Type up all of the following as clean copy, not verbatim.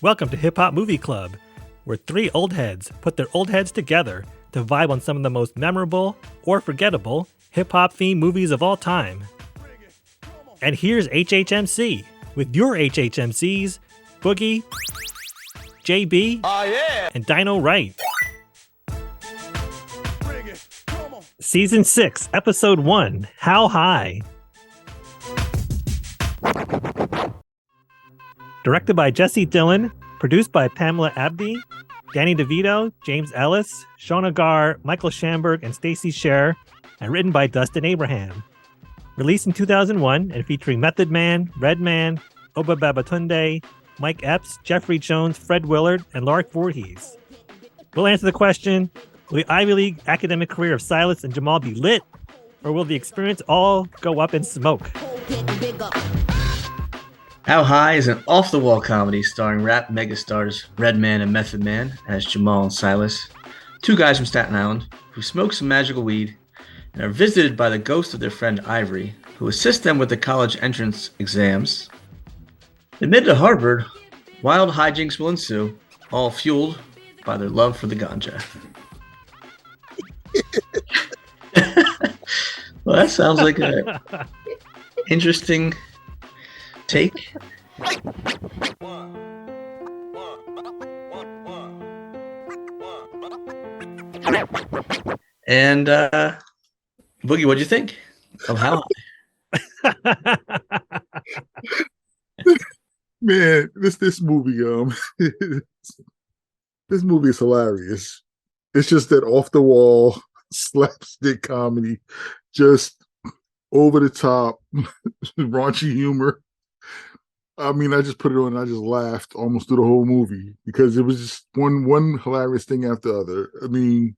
Welcome to Hip Hop Movie Club, where three old heads put their old heads together to vibe on some of the most memorable or forgettable hip hop themed movies of all time. And here's HHMC with your HHMCs, Boogie, JB, and Dino Wright. Season 6, Episode 1, How High? Directed by Jesse Dillon, produced by Pamela Abdi, Danny DeVito, James Ellis, Shona Gar, Michael Schamberg, and Stacey Sher, and written by Dustin Abraham. Released in 2001 and featuring Method Man, Redman, Oba Babatunde, Mike Epps, Jeffrey Jones, Fred Willard, and Lark Voorhees. We'll answer the question, will the Ivy League academic career of Silas and Jamal be lit, or will the experience all go up in smoke? How High is an off-the-wall comedy starring rap megastars Redman and Method Man as Jamal and Silas, two guys from Staten Island who smoke some magical weed and are visited by the ghost of their friend Ivory, who assists them with the college entrance exams. Admitted to Harvard, wild hijinks will ensue, all fueled by their love for the ganja. Well, that sounds like an interesting take. And Boogie, what'd you think of How High? Man, this movie this movie is hilarious. It's just that off the wall slapstick comedy, just over the top raunchy humor. I mean, I just put it on and I just laughed almost through the whole movie because it was just one hilarious thing after the other. I mean,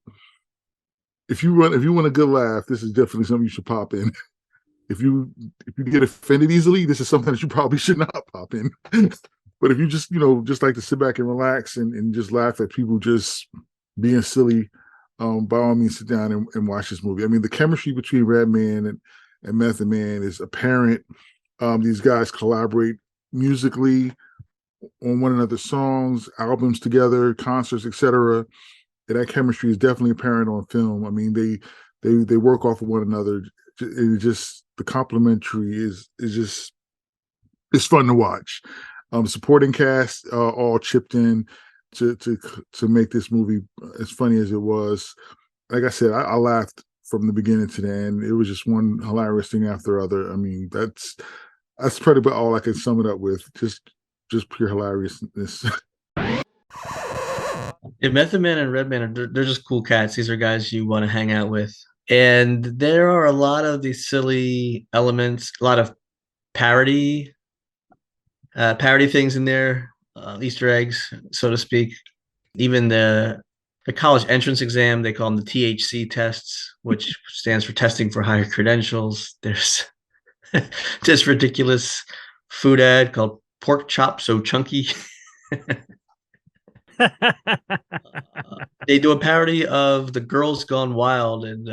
if you want a good laugh, this is definitely something you should pop in. If you get offended easily, this is something that you probably should not pop in. But if you just like to sit back and relax and just laugh at people just being silly, by all means sit down and watch this movie. I mean, the chemistry between Redman and Method Man is apparent. These guys collaborate musically on one another's songs, albums together, concerts, etc. And that chemistry is definitely apparent on film. I mean, they work off of one another. It just the complimentary is just it's fun to watch. Supporting cast all chipped in to make this movie as funny as it was. Like I said, I laughed from the beginning to the end. It was just one hilarious thing after other. I mean, that's pretty much all I can sum it up with. Just pure hilariousness. Yeah, Method Man and Redman, they're just cool cats. These are guys you want to hang out with. And there are a lot of these silly elements, a lot of parody things in there, Easter eggs, so to speak. Even the college entrance exam, they call them the THC tests, which stands for testing for higher credentials. There's this ridiculous food ad called Pork Chop So Chunky. They do a parody of The Girls Gone Wild, and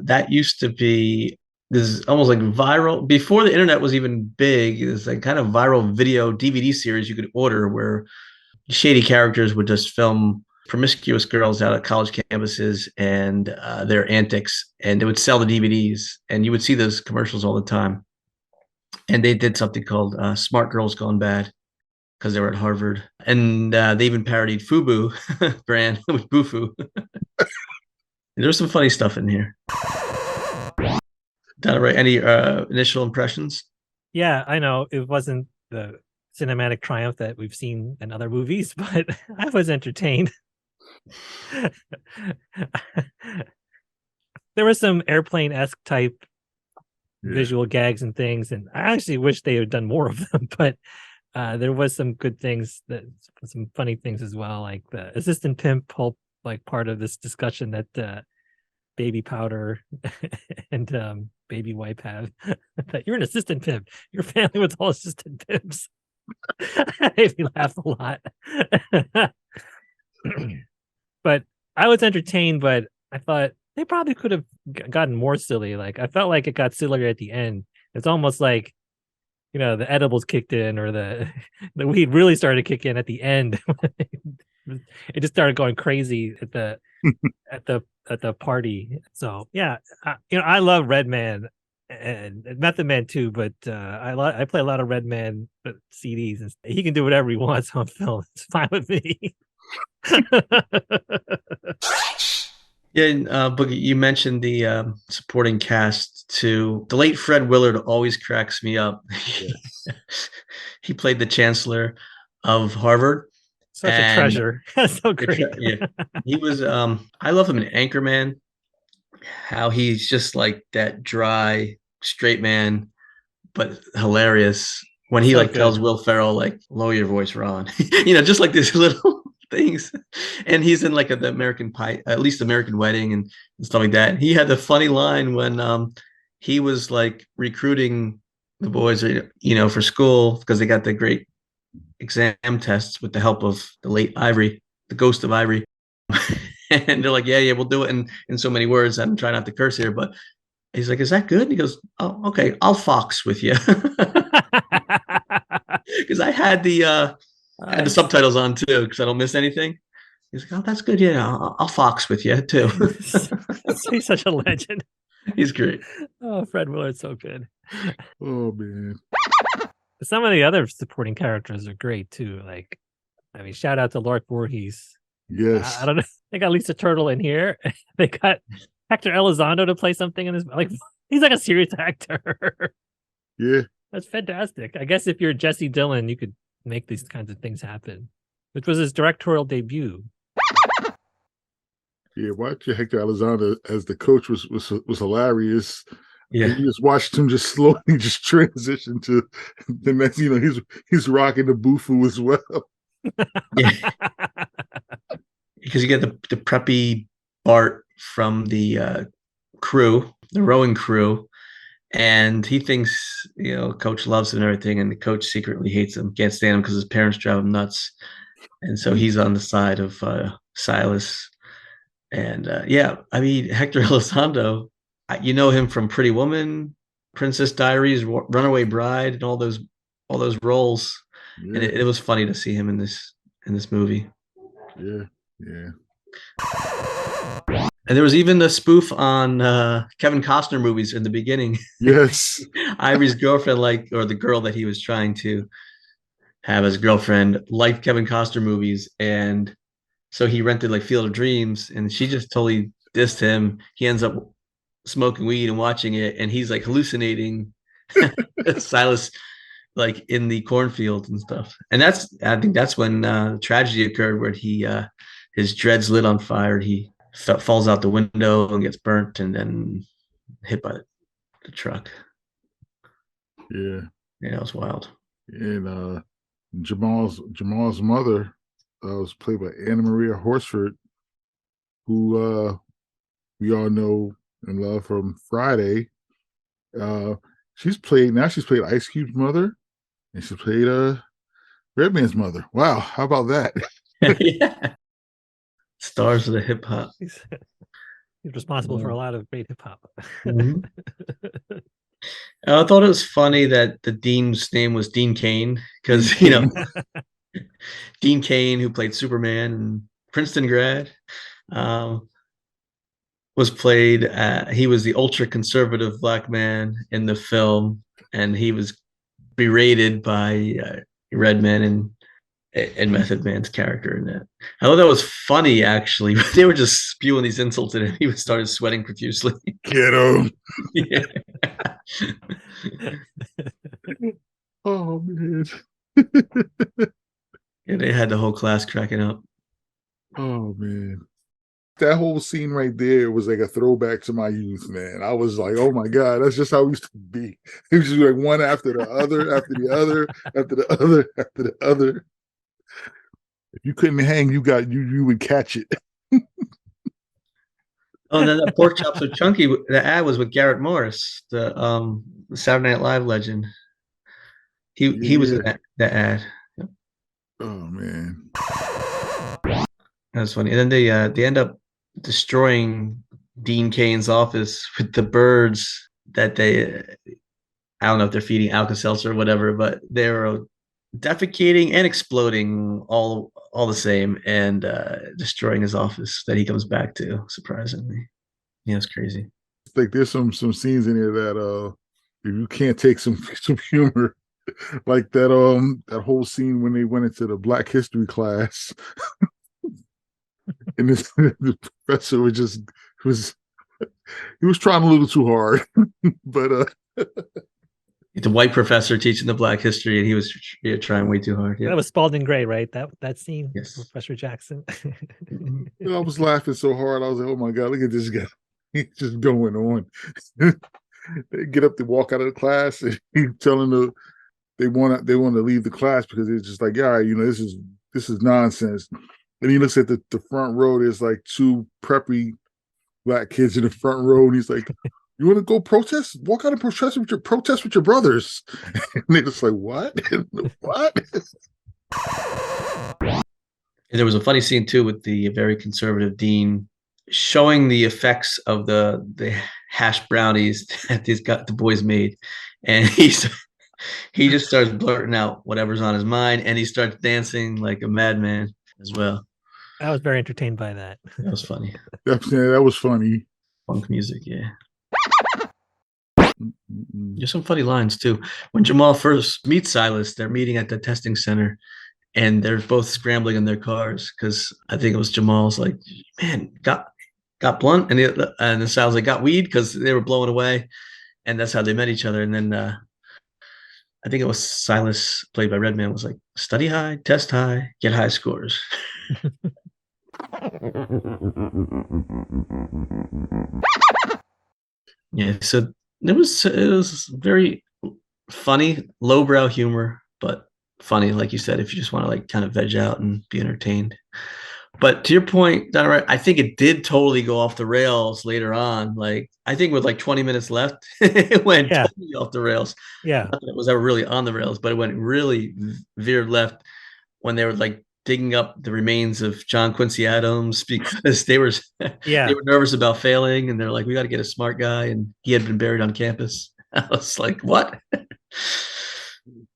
that used to be this almost like viral before the internet was even big. It's like kind of viral video DVD series you could order where shady characters would just film promiscuous girls out at college campuses and their antics, and they would sell the DVDs, and you would see those commercials all the time. And they did something called Smart Girls Gone Bad because they were at Harvard. And they even parodied Fubu brand with Bufu. There's some funny stuff in here. Done it right. Any initial impressions? Yeah, I know it wasn't the cinematic triumph that we've seen in other movies, but I was entertained. There was some airplane-esque type visual gags and things, and I actually wish they had done more of them, but there was some good things, some funny things as well, like the assistant pimp whole like part of this discussion that baby powder and baby wipe have. That you're an assistant pimp, your family was all assistant pimps. Made me laugh a lot. But I was entertained, but I thought they probably could have gotten more silly. Like I felt like it got sillier at the end. It's almost like the edibles kicked in, or the weed really started to kick in at the end. It just started going crazy at the party. So yeah, I love Redman and Method Man too, but I play a lot of Redman CDs, and he can do whatever he wants on film. It's fine with me. Yeah, and, Boogie, you mentioned the supporting cast too. The late Fred Willard always cracks me up. Yes. He played the chancellor of Harvard, Such a and treasure. That's so great. yeah, he was. I love him in Anchorman. How he's just like that dry, straight man, but hilarious. When he So like good. tells Will Ferrell like lower your voice, Ron. Just like these little things. And he's in like the American Pie, at least American Wedding and stuff like that. He had the funny line when he was like recruiting the boys, for school because they got the great exam tests with the help of the late Ivory, the ghost of Ivory. And they're like, yeah, we'll do it in so many words. I'm trying not to curse here, but he's like, is that good? And he goes, oh, okay, I'll fox with you. Because I had the subtitles on too, because I don't miss anything. He's like, oh, that's good. Yeah, I'll fox with you too. He's such a legend. He's great. Oh, Fred Willard's so good. Oh man. Some of the other supporting characters are great too. Like, shout out to Lark Voorhees. Yes. I don't know. They got Lisa Turtle in here. They got Hector Elizondo to play something in this. Like, he's like a serious actor. Yeah. That's fantastic. I guess if you're Jesse Dillon, you could make these kinds of things happen, which was his directorial debut. Yeah, watching Hector Elizondo as the coach was hilarious. Yeah, and you just watched him just slowly just transition to the next. He's rocking the bufu as well. yeah. Because you get the preppy Bart from the crew, the rowing crew, and he thinks coach loves him and everything, and the coach secretly hates him, can't stand him because his parents drive him nuts, and so he's on the side of Silas. And Hector Elizondo, you know him from Pretty Woman, Princess Diaries, Runaway Bride, and all those roles. Yeah. And it was funny to see him in this movie. Yeah, yeah. And there was even a spoof on Kevin Costner movies in the beginning. Yes. Ivory's girlfriend, or the girl that he was trying to have as girlfriend, liked Kevin Costner movies, and so he rented like Field of Dreams, and she just totally dissed him. He ends up smoking weed and watching it, and he's like hallucinating Silas like in the cornfield and stuff. And I think that's when tragedy occurred, where he his dreads lit on fire. He falls out the window and gets burnt, and then hit by the truck. Yeah. Yeah, it was wild. And Jamal's mother was played by Anna Maria Horsford, who we all know and love from Friday. She's played Ice Cube's mother, and she played Redman's mother. Wow, how about that? Yeah. Stars of the hip hop. He's responsible for a lot of great hip hop. Mhm. I thought it was funny that the dean's name was Dean Cain, because Dean Cain, who played Superman and Princeton grad, was played. He was the ultra conservative black man in the film, and he was berated by Redman and Method Man's character in that. I thought that was funny, actually. They were just spewing these insults at him. He started sweating profusely. Get him. Yeah. Oh man. Yeah, they had the whole class cracking up. Oh man. That whole scene right there was like a throwback to my youth, man. I was like, oh my God, that's just how we used to be. It was just like one after the other, after the other, after the other, after the other. If you couldn't hang, you would catch it. Oh, and then the pork chops are chunky. The ad was with Garrett Morris, the Saturday Night Live legend. He was in that ad. Oh man, that's funny. And then they end up destroying Dean Cain's office with the birds that they I don't know if they're feeding Alka-Seltzer or whatever, but they're defecating and exploding all the same, and destroying his office that he comes back to. Surprisingly, yeah, it's crazy. It's like there's some scenes in here that if you can't take some humor, like that whole scene when they went into the Black History class, and this the professor was he was trying a little too hard, but The white professor teaching the Black history, and he was trying way too hard. Yeah, That was Spalding Gray, right? That scene, yes. Professor Jackson. I was laughing so hard. I was like, "Oh my god, look at this guy! He's just going on." They get up to walk out of the class, and he's telling they want to leave the class because it's just like, yeah, this is nonsense. And he looks at the front row. There's like two preppy Black kids in the front row, and he's like, "You want to go protest? Walk out and protest with your brothers." And they're just like, "What? What?" And there was a funny scene too with the very conservative dean showing the effects of the hash brownies that the boys made, and he just starts blurting out whatever's on his mind, and he starts dancing like a madman as well. I was very entertained by that. That was funny. That was funny. Funk music, yeah. There's some funny lines too. When Jamal first meets Silas, they're meeting at the testing center, and they're both scrambling in their cars because I think it was Jamal's like, "Man, got blunt," and then Silas like, "Got weed," because they were blowing away, and that's how they met each other. And then I think it was Silas, played by Redman, was like, "Study high, test high, get high scores." Yeah, so it was very funny, lowbrow humor, but funny, like you said, if you just want to like kind of veg out and be entertained. But to your point, Don, I think it did totally go off the rails later on. Like I think with like 20 minutes left, it went totally off the rails. Yeah, Not that it was ever really on the rails, but it went really veered left when they were like digging up the remains of John Quincy Adams because they were nervous about failing, and they're like, "We got to get a smart guy," and he had been buried on campus. I was like, "What?"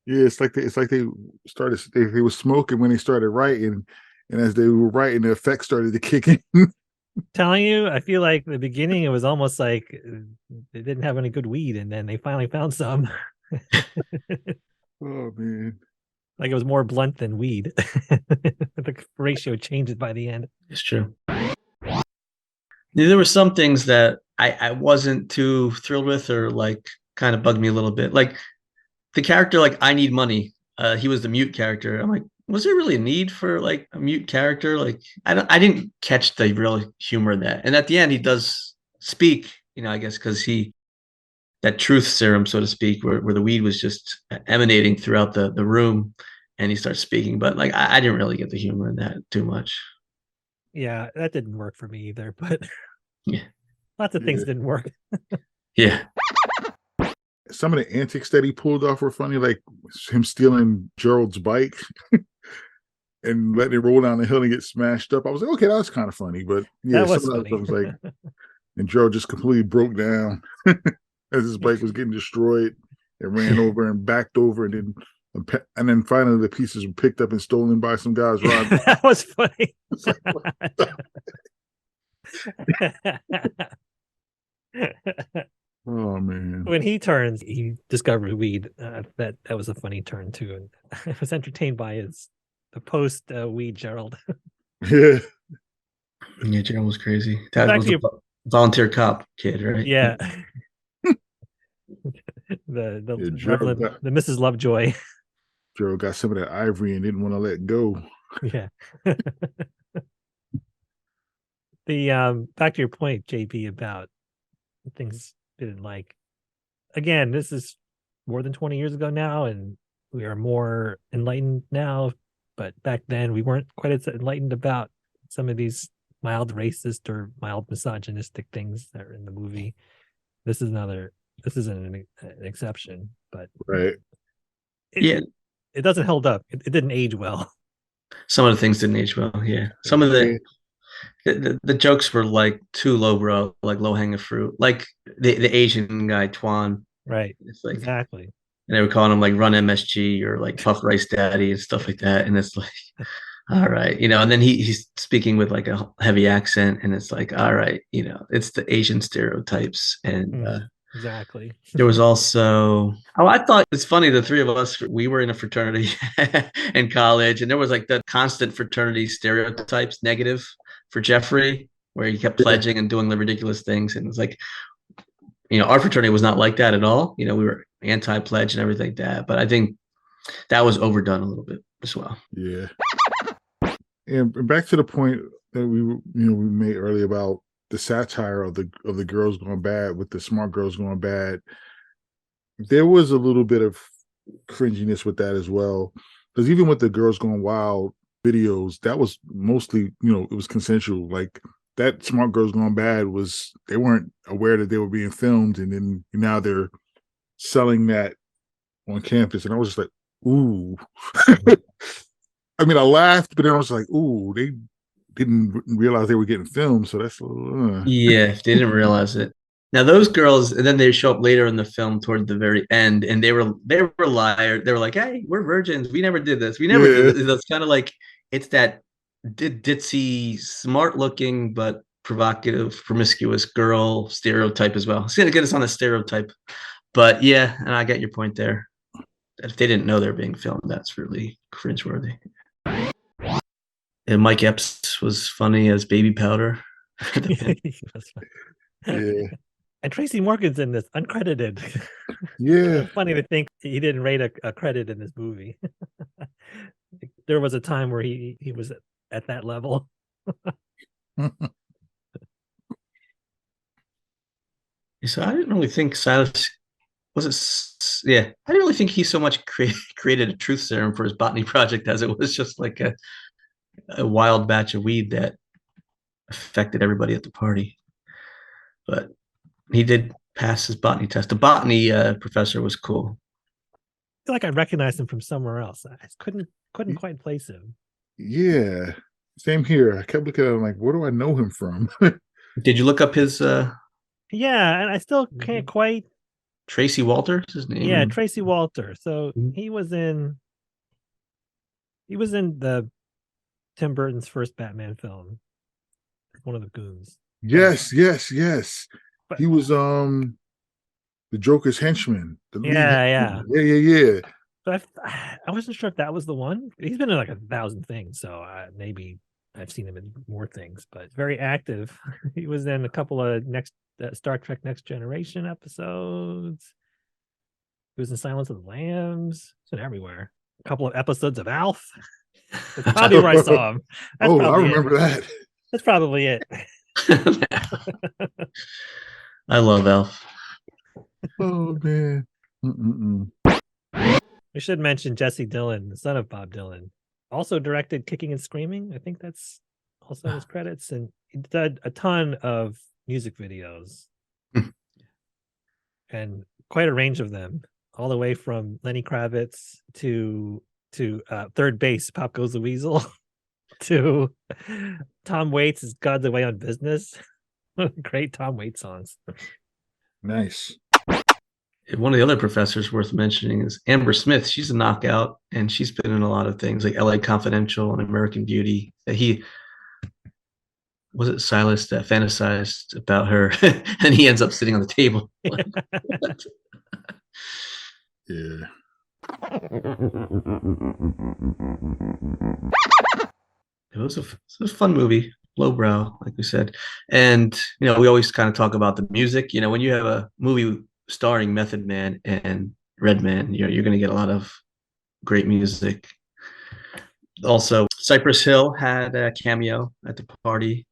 Yeah, it's like they started. They were smoking when they started writing, and as they were writing, the effects started to kick in. Telling you, I feel like the beginning it was almost like they didn't have any good weed, and then they finally found some. Oh man. Like it was more blunt than weed. The ratio changes by the end. It's true. There were some things that I wasn't too thrilled with, or like kind of bugged me a little bit. Like the character, like I Need Money. He was the mute character. I'm like, was there really a need for like a mute character? Like I didn't catch the real humor in that. And at the end, he does speak. I guess because that truth serum, so to speak, where the weed was just emanating throughout the room, and he starts speaking. But like, I didn't really get the humor in that too much. Yeah, that didn't work for me either. But yeah, lots of things didn't work. Yeah. Some of the antics that he pulled off were funny, like him stealing Gerald's bike and letting it roll down the hill and get smashed up. I was like, okay, that was kind of funny. But yeah, that was some funny. of that stuff was like, and Gerald just completely broke down as his bike was getting destroyed. It ran over and backed over, and then finally the pieces were picked up and stolen by some guys. That was funny. Oh man! When he turns, he discovered weed. That was a funny turn too, and I was entertained by the post weed Gerald. Yeah, Gerald was crazy. That was a volunteer cop kid, right? Yeah. the Mrs. Lovejoy. Gerald got some of that ivory and didn't want to let go. Yeah. The back to your point, JP, about things didn't like. Again, this is more than 20 years ago now, and we are more enlightened now. But back then, we weren't quite as enlightened about some of these mild racist or mild misogynistic things that are in the movie. This isn't an exception, but right. It doesn't hold up. It didn't age well. Some of the things didn't age well. Yeah. Some of the jokes were like too low, bro, like low hanging fruit. Like the Asian guy, Tuan, Right. It's like, Exactly. and they were calling him like Run MSG or like Puff Rice Daddy and stuff like that. And it's like, all right, and then he's speaking with like a heavy accent, and it's like, all right, it's the Asian stereotypes. And Exactly. there was also, I thought it's funny, the three of us, we were in a fraternity in college, and there was like the constant fraternity stereotypes negative for Jeffrey, where he kept pledging and doing the ridiculous things. And it's like, our fraternity was not like that at all. We were anti-pledge and everything like that. But I think that was overdone a little bit as well. Yeah. And back to the point that we made earlier about the satire of the girls going bad with the smart girls going bad. There was a little bit of cringiness with that as well, because even with the girls going wild videos, that was mostly it was consensual. Like that smart girls going bad was, they weren't aware that they were being filmed, and then now they're selling that on campus, and I was just like, ooh. I mean, I laughed, but then I was like, ooh, they didn't realize they were getting filmed, so that's a little, Yeah, they didn't realize it. Now those girls, and then they show up later in the film toward the very end, and they were liars. They were like, "Hey, we're virgins. We never did this. We never did this." It's kind of like, it's that ditzy, smart-looking but provocative, promiscuous girl stereotype as well. It's gonna get us on the stereotype, but yeah, and I get your point there. If they didn't know they're being filmed, that's really cringeworthy. And Mike Epps was funny as Baby Powder. Yeah. And Tracy Morgan's in this, uncredited. Yeah. Funny to think he didn't rate a credit in this movie. There was a time where he was at that level. So I didn't really think Silas was it. Yeah, I didn't really think he so much created a truth serum for his botany project as it was just like a wild batch of weed that affected everybody at the party. But he did pass his botany test. The botany professor was cool. I feel like I recognized him from somewhere else. I couldn't quite place him. Yeah. Same here. I kept looking at him like, where do I know him from? Did you look up his Yeah, and I still can't quite. Tracy Walter, his name? Yeah, Tracy Walter. So he was in the Tim Burton's first Batman film. One of the goons. Yes. But he was the Joker's henchman. The lead henchman. Yeah. But I wasn't sure if that was the one. He's been in like 1,000 things, so maybe I've seen him in more things. But very active. He was in a couple of Star Trek Next Generation episodes. He was in Silence of the Lambs. He's been everywhere. A couple of episodes of Alf. That's probably where I saw him. I remember that. That's probably it. I love Alf. Oh man. We should mention Jesse Dillon, the son of Bob Dylan, also directed Kicking and Screaming. I think that's also in his credits, and he did a ton of music videos and quite a range of them, all the way from Lenny Kravitz to Third Base, Pop Goes the Weasel, to Tom Waits' God's Away on Business. Great Tom Waits songs. Nice. One of the other professors worth mentioning is Amber Smith. She's a knockout, and she's been in a lot of things like LA Confidential and American Beauty. Was it Silas that fantasized about her, and he ends up sitting on the table. Yeah. It was a fun movie, lowbrow, like we said. And we always kind of talk about the music. When you have a movie starring Method Man and Redman, you're going to get a lot of great music. Also, Cypress Hill had a cameo at the party,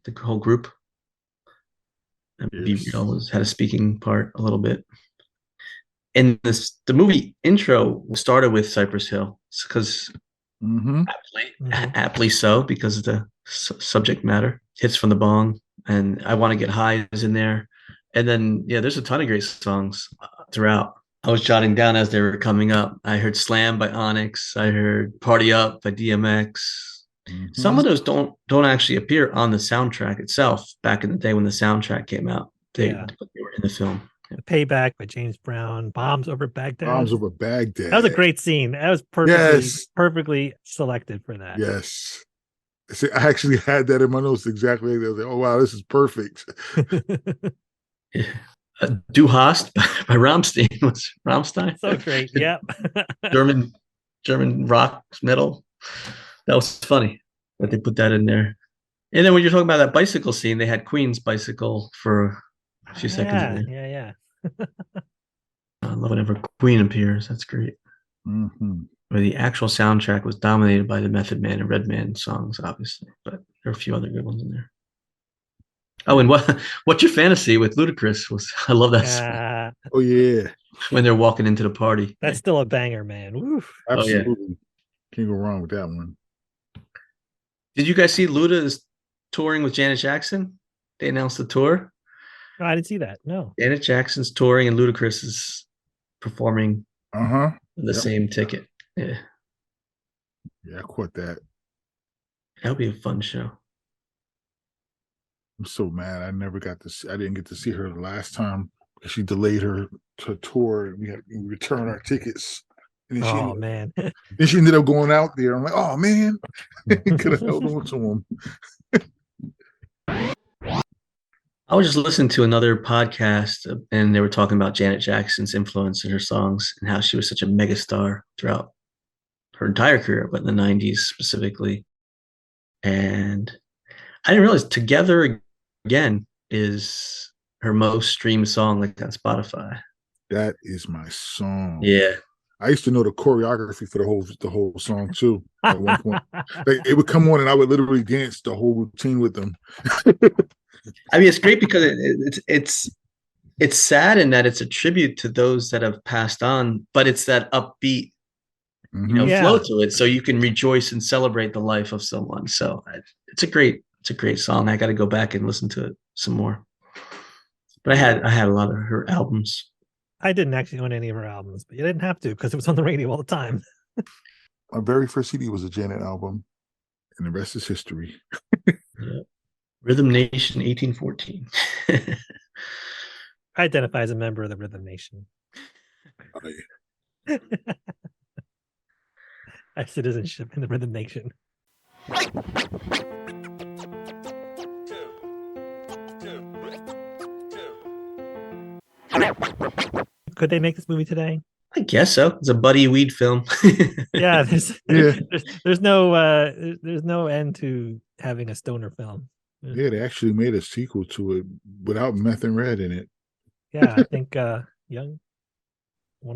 the whole group. And BBL had a speaking part a little bit. And the movie intro started with Cypress Hill because aptly so, because of the subject matter. Hits from the Bong and I Want to Get High is in there. And then, there's a ton of great songs throughout. I was jotting down as they were coming up. I heard Slam by Onyx. I heard Party Up by DMX. Some of those don't actually appear on the soundtrack itself. Back in the day when the soundtrack came out, they were in the film. Payback by James Brown, Bombs Over Baghdad. Bombs Over Baghdad. That was a great scene. That was perfectly selected for that. Yes. See, I actually had that in my notes exactly. I was like, oh, wow, this is perfect. Yeah. Du Hast by Rammstein was Rammstein. So great. Yep. German rock metal. That was funny that they put that in there. And then when you're talking about that bicycle scene, they had Queen's bicycle for a few seconds in there. Yeah. I love whenever Queen appears. That's great. Mm-hmm. Where the actual soundtrack was dominated by the Method Man and Redman songs, obviously, but there are a few other good ones in there. Oh, and what's your fantasy with Ludacris? I love that song. Oh yeah, when they're walking into the party. That's still a banger, man. Woof. Absolutely, oh, yeah. Can't go wrong with that one. Did you guys see Luda is touring with Janet Jackson? They announced the tour. No, I didn't see that. No. Janet Jackson's touring and Ludacris is performing the same ticket. Yeah. Yeah, I caught that. That would be a fun show. I'm so mad. I didn't get to see her the last time. She delayed her tour. We returned our tickets. And then man. Then she ended up going out there. I'm like, oh man. Could have held on to him. I was just listening to another podcast and they were talking about Janet Jackson's influence in her songs and how she was such a megastar throughout her entire career, but in the 90s specifically. And I didn't realize Together Again is her most streamed song like on Spotify. That is my song. Yeah. I used to know the choreography for the whole song too. At one point, like it would come on and I would literally dance the whole routine with them. I mean, it's great because it's sad in that it's a tribute to those that have passed on, but it's that upbeat, flow to it, so you can rejoice and celebrate the life of someone. So it's a great song. I got to go back and listen to it some more. But I had a lot of her albums. I didn't actually own any of her albums, but you didn't have to because it was on the radio all the time. My very first CD was a Janet album, and the rest is history. Yeah. Rhythm Nation 1814. I identify as a member of the Rhythm Nation. Oh, yeah. I have citizenship in the Rhythm Nation. Could they make this movie today? I guess so. It's a Buddy Weed film. Yeah, there's no end to having a stoner film. Yeah, they actually made a sequel to it without Meth and Red in it. Yeah, I think one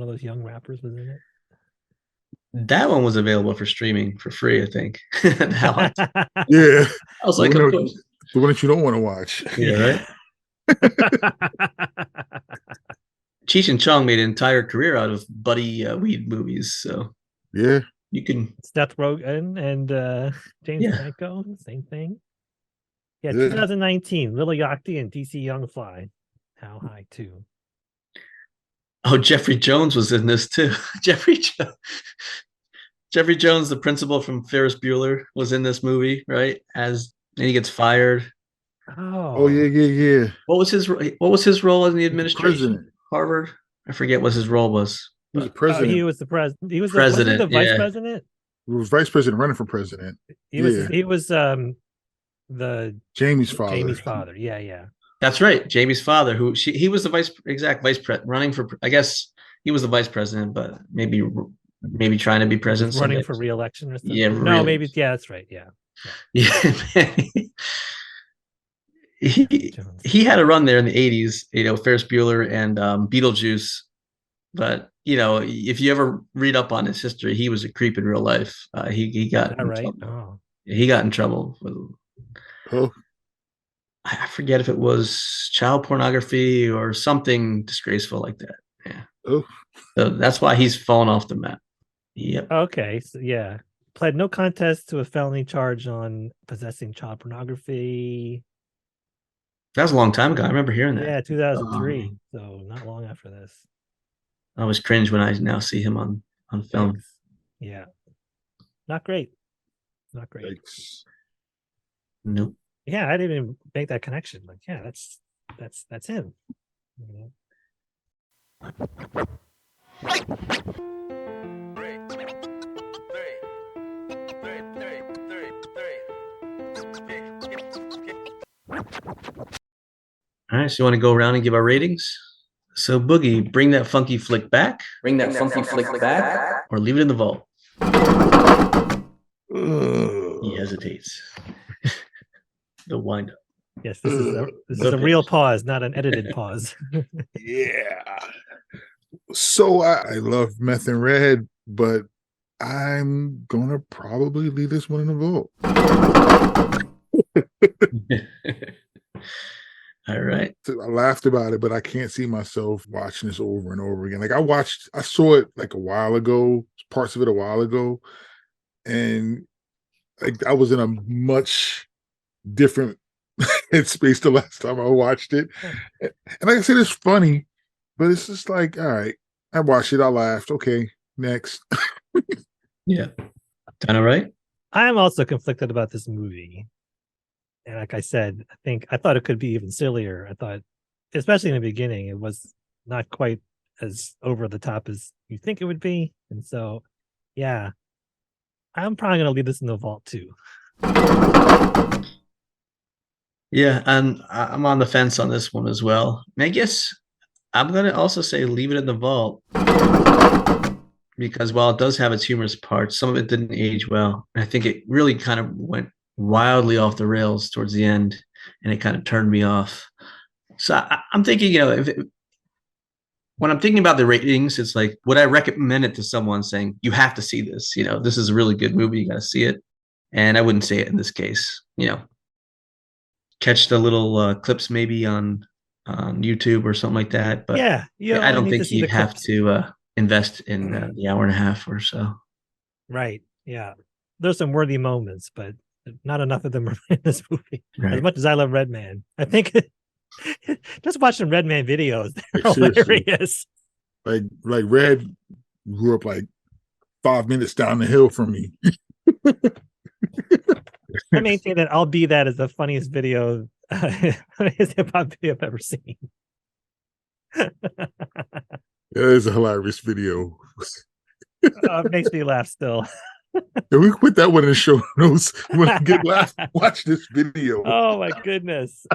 of those young rappers was in it. That one was available for streaming for free, I think. Yeah. I was like, of course. The one that you don't want to watch. Yeah, right? Cheech and Chong made an entire career out of Buddy Weed movies, so yeah, you can. Seth Rogen and James Franco, same thing. Yeah, 2019, Lil Yachty and DC Young Fly. How High 2. Oh, Jeffrey Jones was in this too. Jeffrey Jones, the principal from Ferris Bueller, was in this movie, right? And he gets fired. Oh yeah. What was his role in the administration? President. Harvard. I forget what his role was. He was the president. He was the president. He was president. The vice president. He was vice president running for president. He was the Jamie's father. Jamie's father. Yeah. That's right. Jamie's father, he was the vice president running for, I guess he was the vice president, but maybe trying to be president. Running for re-election or something. Yeah. No, maybe. Yeah, that's right. Yeah. He had a run there in the 80s, Ferris Bueller and Beetlejuice. But, if you ever read up on his history, he was a creep in real life. He got in trouble. He got in trouble with, I forget if it was child pornography or something disgraceful like that. Yeah. So that's why he's fallen off the map. Yep. Okay. So yeah. Pled no contest to a felony charge on possessing child pornography. That was a long time ago. I remember hearing that. Yeah, 2003. So not long after this. I was cringe when I now see him on film. Thanks. Yeah. Not great. Thanks. Nope. Yeah, I didn't even make that connection. Like, yeah, that's him. All right, so you want to go around and give our ratings? So Boogie, bring that funky flick back. Bring that funky flick back. Or leave it in the vault. Ugh. He hesitates. The wind up. Yes, this is a real pause, not an edited pause. Yeah. So I love Meth and Red, but I'm gonna probably leave this one in the vault. All right. I laughed about it, but I can't see myself watching this over and over again. Like I saw it like a while ago, parts of it a while ago, and like I was in a much different headspace the last time I watched it. And like I said, it's funny, but it's just like, all right, I watched it, I laughed. Okay, next. Yeah. Done all right? I'm also conflicted about this movie. And like I said, I thought it could be even sillier. I thought, especially in the beginning, it was not quite as over the top as you think it would be. And so, yeah, I'm probably going to leave this in the vault too. Yeah, and I'm on the fence on this one as well. And I guess I'm going to also say leave it in the vault. Because while it does have its humorous parts, some of it didn't age well. And I think it really kind of went wildly off the rails towards the end, and it kind of turned me off. So I'm thinking, when I'm thinking about the ratings, it's like, would I recommend it to someone saying, you have to see this? This is a really good movie. You got to see it. And I wouldn't say it in this case. Catch the little clips maybe on YouTube or something like that. But yeah, I don't think you have to invest in the hour and a half or so. Right. Yeah. There's some worthy moments, but not enough of them are in this movie. Right. As much as I love Redman, I think just watching Redman videos, they're hilarious. Like Red grew up like 5 minutes down the hill from me. I maintain that I'll be that as the funniest video, funniest hip-hop video I've ever seen. It is a hilarious video. It makes me laugh still. Can we put that one in the show notes? When I get laugh, watch this video. Oh my goodness.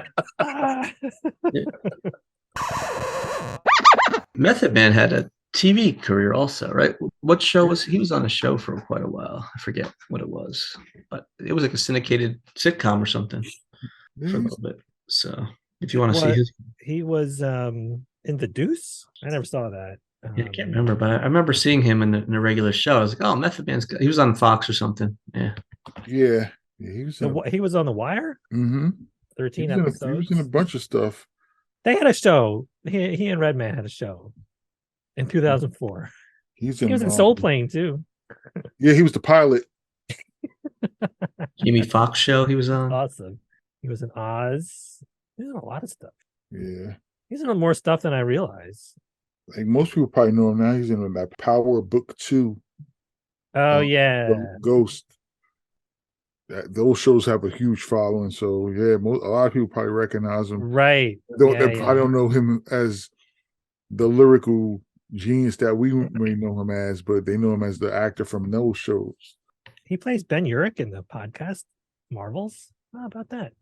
Method Man had a TV career also, right? What show was he was on a show for quite a while? I forget what it was, but it was like a syndicated sitcom or something for a little bit. So if you want to see his, he was in The Deuce. I never saw that. Yeah, I can't remember, but I remember seeing him in a regular show. I was like, oh, Method Man's he was on Fox or something. Yeah. He was on The Wire. 13 episodes. He was in a bunch of stuff. They had a show. He and Redman had a show in 2004. He was in Soul Plane too. Yeah, he was the pilot. Jimmy Fox show he was on. Awesome. He was in Oz. He's in a lot of stuff. Yeah. He's in more stuff than I realize. Like most people probably know him now. He's in that Power Book 2. Oh yeah. Ghost. Those shows have a huge following, so yeah, a lot of people probably recognize him. Right. I don't know him as the lyrical genius that we may know him as, but they know him as the actor from those shows. He plays Ben Urich in the podcast Marvels. How about that?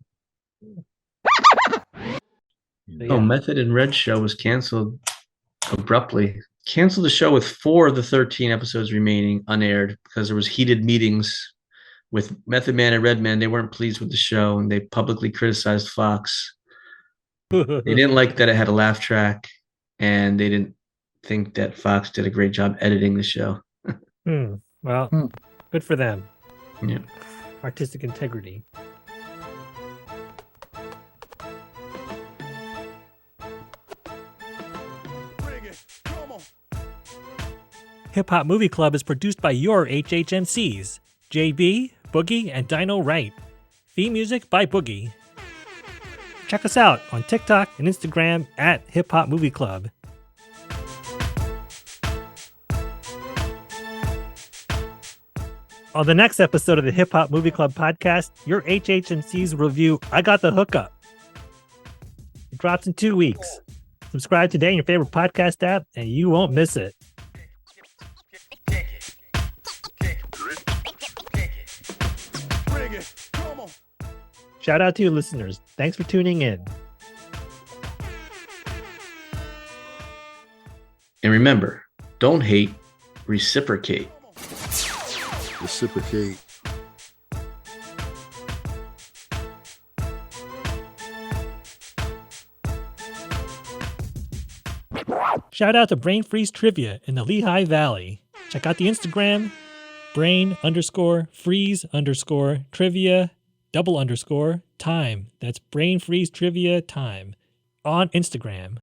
Method and Red show was canceled abruptly. Canceled the show with 4 of the 13 episodes remaining unaired because there was heated meetings with Method Man and Redman. They weren't pleased with the show and they publicly criticized Fox. They didn't like that it had a laugh track, and they didn't think that Fox did a great job editing the show. Well, good for them. Yeah. Artistic integrity. Hip Hop Movie Club is produced by your HHMCs, JB, Boogie, and Dino Wright. Theme music by Boogie. Check us out on TikTok and Instagram at Hip Hop Movie Club. On the next episode of the Hip Hop Movie Club podcast, your HHMCs review I Got the Hookup. It drops in 2 weeks. Subscribe today in your favorite podcast app, and you won't miss it. Shout out to you listeners. Thanks for tuning in. And remember, don't hate, reciprocate. Reciprocate. Shout out to Brain Freeze Trivia in the Lehigh Valley. Check out the Instagram, brain_freeze_trivia _time. That's Brain Freeze Trivia time on Instagram.